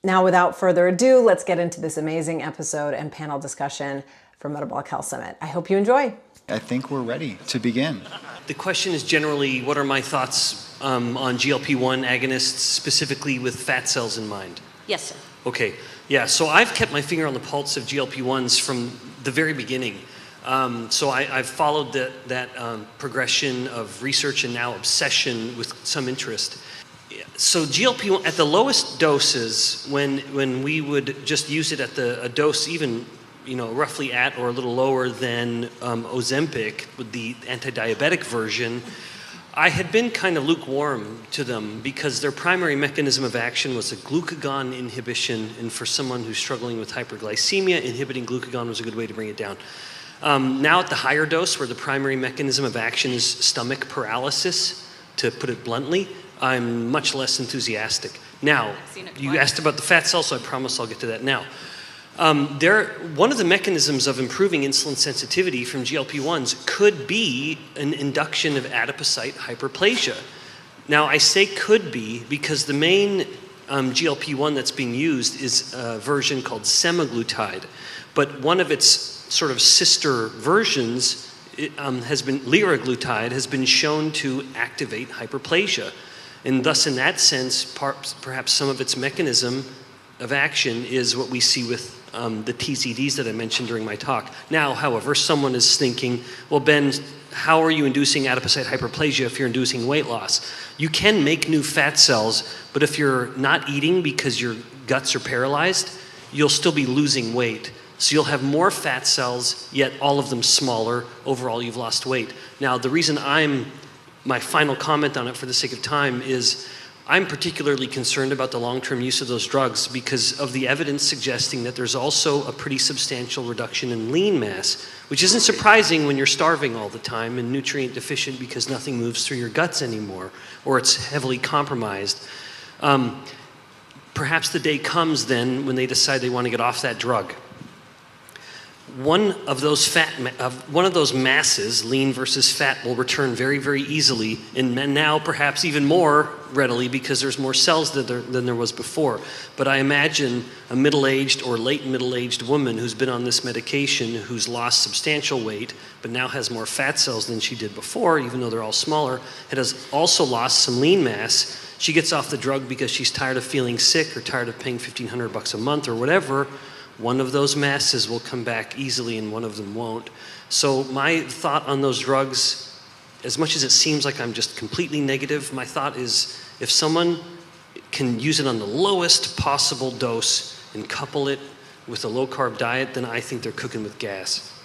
Now, without further ado, let's get into this amazing episode and panel discussion for Metabolic Health Summit. I hope you enjoy. I think we're ready to begin. The question is generally, what are my thoughts on GLP-1 agonists, specifically with fat cells in mind? Yes, sir. Okay, yeah, so I've kept my finger on the pulse of GLP-1s from the very beginning. So I've followed that progression of research and now obsession with some interest. So GLP-1, at the lowest doses, when we would just use it at a dose even roughly at or a little lower than Ozempic, with the anti-diabetic version, I had been kind of lukewarm to them because their primary mechanism of action was a glucagon inhibition, and for someone who's struggling with hyperglycemia, inhibiting glucagon was a good way to bring it down. Now at the higher dose, where the primary mechanism of action is stomach paralysis, to put it bluntly, I'm much less enthusiastic. Now, you asked about the fat cell, so I promise I'll get to that now. One of the mechanisms of improving insulin sensitivity from GLP-1s could be an induction of adipocyte hyperplasia. Now, I say could be because the main GLP-1 that's being used is a version called semaglutide, but one of its sort of sister versions Liraglutide has been shown to activate hyperplasia. And thus, in that sense, perhaps some of its mechanism of action is what we see with the TZDs that I mentioned during my talk. Now, however, someone is thinking, well, Ben, how are you inducing adipocyte hyperplasia if you're inducing weight loss? You can make new fat cells, but if you're not eating because your guts are paralyzed, you'll still be losing weight. So you'll have more fat cells, yet all of them smaller. Overall, you've lost weight. Now, the reason my final comment on it for the sake of time is I'm particularly concerned about the long-term use of those drugs because of the evidence suggesting that there's also a pretty substantial reduction in lean mass, which isn't surprising when you're starving all the time and nutrient deficient because nothing moves through your guts anymore, or it's heavily compromised. Perhaps the day comes then when they decide they want to get off that drug. One of those masses, lean versus fat, will return very, very easily, and now perhaps even more readily because there's more cells than there was before. But I imagine a middle-aged or late middle-aged woman who's been on this medication, who's lost substantial weight, but now has more fat cells than she did before, even though they're all smaller, and has also lost some lean mass. She gets off the drug because she's tired of feeling sick or tired of paying $1,500 a month or whatever. One of those masses will come back easily and one of them won't. So my thought on those drugs, as much as it seems like I'm just completely negative, my thought is if someone can use it on the lowest possible dose and couple it with a low-carb diet, then I think they're cooking with gas.